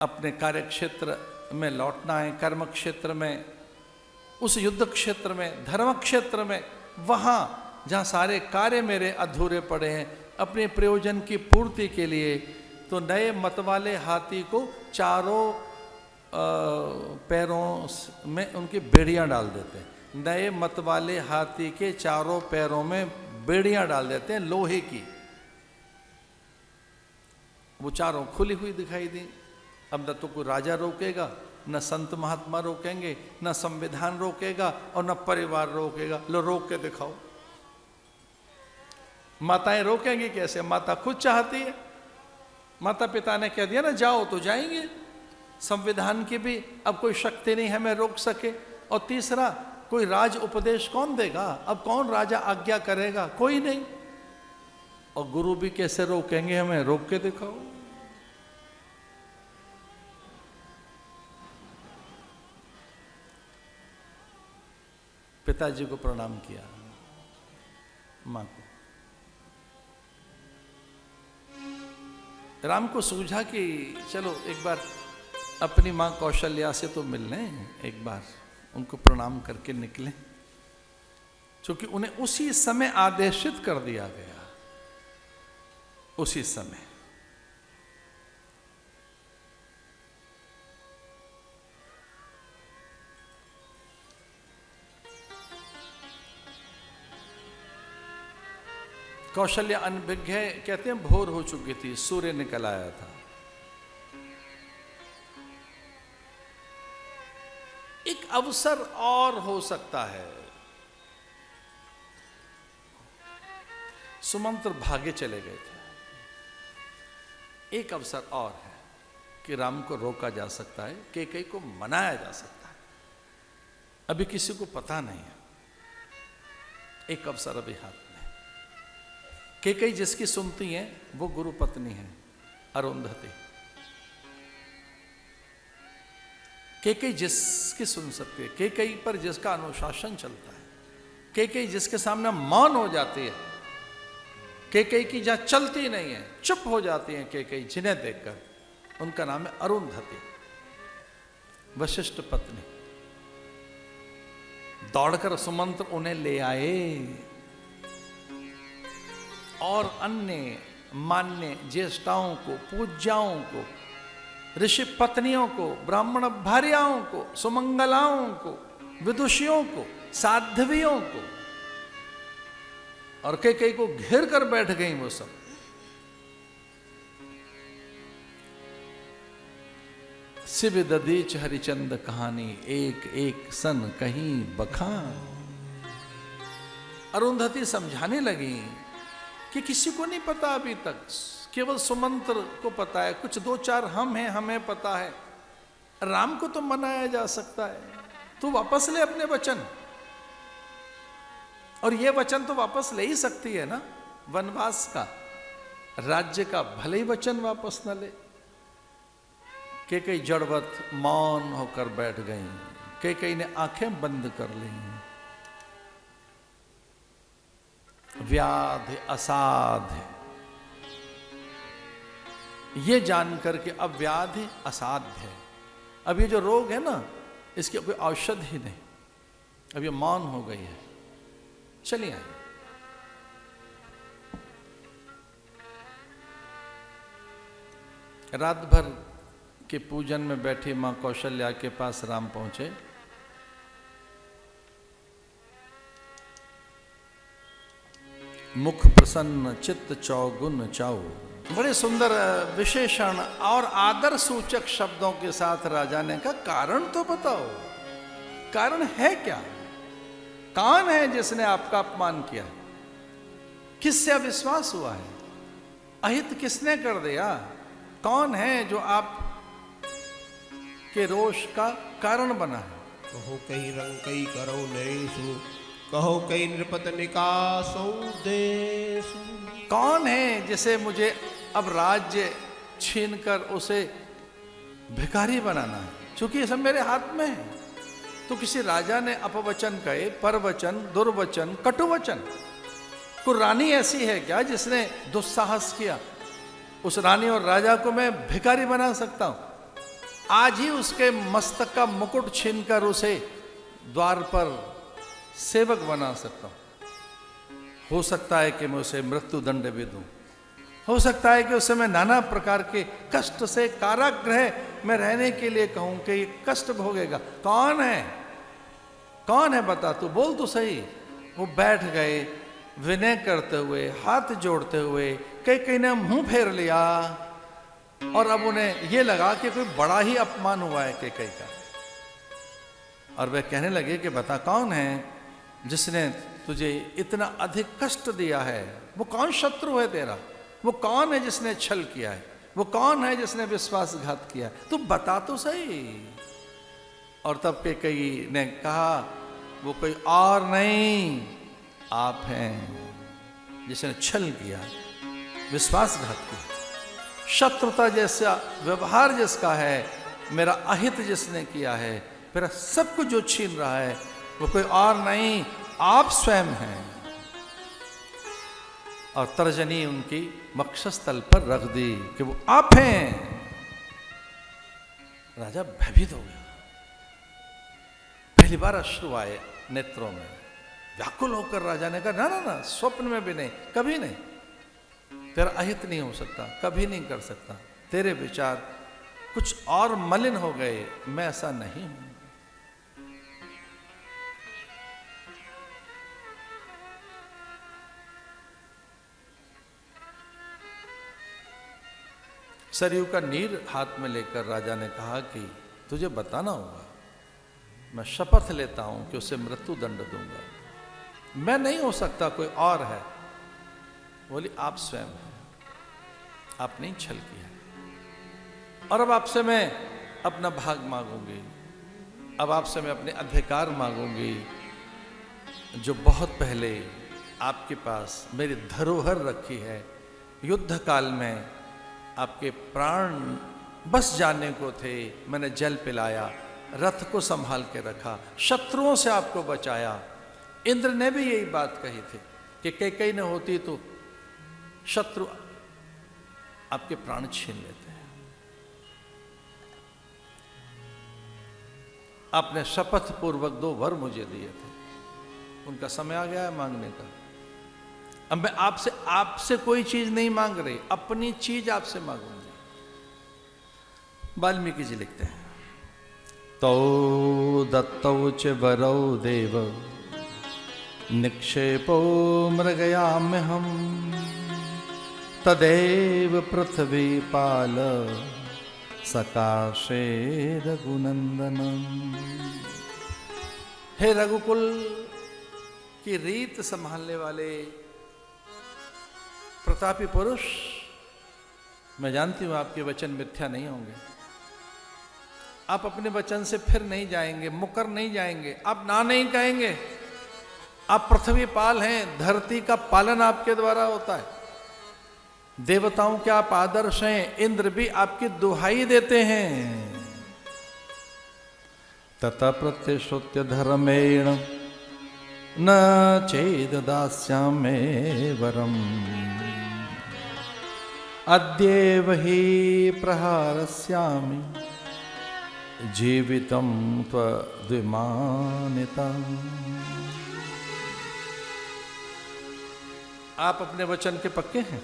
अपने कार्य क्षेत्र में लौटना है, कर्म क्षेत्र में, उस युद्ध क्षेत्र में, धर्म क्षेत्र में, वहाँ जहाँ सारे कार्य मेरे अधूरे पड़े हैं अपने प्रयोजन की पूर्ति के लिए, तो नए मत वाले हाथी को चारों पैरों में उनकी बेड़ियाँ डाल देते हैं। नए मत वाले हाथी के चारों पैरों में बेड़ियाँ डाल देते हैं लोहे की। वो चारों खुली हुई दिखाई दी। अब न तो कोई राजा रोकेगा, न संत महात्मा रोकेंगे, न संविधान रोकेगा और न परिवार रोकेगा। लो रोक के दिखाओ। माताएं रोकेंगी कैसे? माता खुद चाहती है, माता पिता ने कह दिया ना जाओ तो जाएंगे। संविधान की भी अब कोई शक्ति नहीं हमें रोक सके। और तीसरा, कोई राज उपदेश कौन देगा? अब कौन राजा आज्ञा करेगा? कोई नहीं। और गुरु भी कैसे रोकेंगे हमें? रोक के दिखाओ। पिताजी को प्रणाम किया, मां को। राम को सूझा कि चलो एक बार अपनी मां कौशल्या से तो मिल लें, एक बार उनको प्रणाम करके निकलें, क्योंकि उन्हें उसी समय आदेशित कर दिया गया। उसी समय कौशल्या अनभिज्ञ है, कहते हैं भोर हो चुकी थी, सूर्य निकल आया था। एक अवसर और हो सकता है। सुमंत्र भागे चले गए थे। एक अवसर और है कि राम को रोका जा सकता है, कैकेयी को मनाया जा सकता है। अभी किसी को पता नहीं है। एक अवसर अभी हाथ में। कैकेयी जिसकी सुनती है वो गुरु पत्नी है, अरुंधति। कैकेयी जिसकी सुन सकती है, कैकेयी पर जिसका अनुशासन चलता है, कैकेयी जिसके सामने मौन हो जाती है, कैकेयी की जहां चलती नहीं है, चुप हो जाती है कैकेयी जिन्हें देखकर, उनका नाम है अरुंधति, वशिष्ठ पत्नी। दौड़कर सुमंत्र उन्हें ले आए और अन्य मान्य ज्येष्ठाओं को, पूज्याओं को, ऋषि पत्नियों को, ब्राह्मण भार्याओं को, सुमंगलाओं को, विदुषियों को, साध्वियों को, और कैकेयी को घेर कर बैठ गई वो सब। शिव दधीच हरिचंद कहानी, एक एक सन कहीं बखान। अरुंधति समझाने लगी कि किसी को नहीं पता अभी तक, केवल सुमंत्र को पता है, कुछ दो चार हम हैं, हमें पता है। राम को तो मनाया जा सकता है, तू वापस ले अपने वचन। और ये वचन तो वापस ले ही सकती है ना, वनवास का, राज्य का, भले ही वचन वापस न ले। कैकेयी जड़वत मौन होकर बैठ गई। कैकेयी ने आंखें बंद कर ली। व्याधि असाध्य, ये जानकर के अब व्याधि असाध्य है। अब ये जो रोग है ना, इसकी कोई औषधि ही नहीं। अब ये मौन हो गई है। चलिए आइए। रात भर के पूजन में बैठी मां कौशल्या के पास राम पहुंचे। मुख प्रसन्न चित्त चौगुन चाऊ। बड़े सुंदर विशेषण और आदर सूचक शब्दों के साथ राजा ने कहा, कारण तो बताओ, कारण है क्या? कौन है जिसने आपका अपमान किया? किससे अविश्वास हुआ है? अहित किसने कर दिया? कौन है जो आप के रोष का कारण बना है? कहो कहीं रंग कई करो नरेशु, कहो कई नृपत निकासो देशु। कौन है जिसे मुझे अब राज्य छीनकर उसे भिखारी बनाना है? क्योंकि ये सब मेरे हाथ में है। तो किसी राजा ने अपवचन कहे, परवचन, दुर्वचन, कटुवचन, कोई रानी ऐसी है क्या जिसने दुस्साहस किया? उस रानी और राजा को मैं भिखारी बना सकता हूं? आज ही उसके मस्तक का मुकुट छीनकर उसे द्वार पर सेवक बना सकता हूं। हो सकता है कि मैं उसे मृत्यु दंड भी दूं, हो सकता है कि उसे मैं नाना प्रकार के कष्ट से कारागृह में रहने के लिए कहूं कि ये कष्ट भोगेगा। कौन है, कौन है बता, तू बोल तो सही। वो बैठ गए विनय करते हुए, हाथ जोड़ते हुए, कई ने मुंह फेर लिया और अब उन्हें ये लगा कि कोई बड़ा ही अपमान हुआ है कई का। और वे कहने लगे कि बता कौन है जिसने तुझे इतना अधिक कष्ट दिया है, वो कौन शत्रु है तेरा, वो कौन है जिसने छल किया है, वो कौन है जिसने विश्वासघात किया है, तू बता तो सही। और तब कई ने कहा वो कोई और नहीं, आप हैं जिसने छल किया, विश्वासघात किया, शत्रुता जैसा व्यवहार जिसका है, मेरा अहित जिसने किया है, मेरा सब कुछ जो छीन रहा है, वो कोई और नहीं, आप स्वयं हैं। और तर्जनी उनकी वक्षस्थल पर रख दी कि वो आप हैं। राजा भयभीत हो गया, पहली बार अश्रु आए नेत्रों में। व्याकुल होकर राजा ने कहा, ना ना ना, स्वप्न में भी नहीं, कभी नहीं, तेरा अहित नहीं हो सकता, कभी नहीं कर सकता, तेरे विचार कुछ और मलिन हो गए, मैं ऐसा नहीं हूं। सरयू का नीर हाथ में लेकर राजा ने कहा कि तुझे बताना होगा, मैं शपथ लेता हूं कि उसे मृत्यु दंड दूंगा, मैं नहीं हो सकता, कोई और है। बोली आप स्वयं हैं, आपने ही छल किया है। और अब आपसे मैं अपना भाग मांगूंगी, अब आपसे मैं अपने अधिकार मांगूंगी जो बहुत पहले आपके पास मेरी धरोहर रखी है। युद्ध काल में आपके प्राण बस जाने को थे, मैंने जल पिलाया, रथ को संभाल के रखा, शत्रुओं से आपको बचाया। इंद्र ने भी यही बात कही थी कि कई न होती तो शत्रु आपके प्राण छीन लेते हैं। आपने शपथ पूर्वक 2 वर मुझे दिए थे, उनका समय आ गया है मांगने का। अब मैं आपसे कोई चीज नहीं मांग रही, अपनी चीज आपसे मांगूंगी। वाल्मीकि जी लिखते हैं, तो दत्तौ च वरौ देव निक्षेपो मृगयाम्यहम् तदेव पृथ्वी पाल सकाशे रघुनंदनम। हे रघुकुल की रीत संभालने वाले प्रतापी पुरुष, मैं जानती हूं आपके वचन मिथ्या नहीं होंगे, आप अपने वचन से फिर नहीं जाएंगे, मुकर नहीं जाएंगे, आप ना नहीं कहेंगे। आप पृथ्वी पाल हैं, धरती का पालन आपके द्वारा होता है, देवताओं के आप आदर्श हैं, इंद्र भी आपकी दुहाई देते हैं। तथा प्रतिश्रुत्य धर्मेण न चेद दास्यामे वरम अद्येव हि प्रहारस्यामि जीवितम त्वद्विमानिता। आप अपने वचन के पक्के हैं,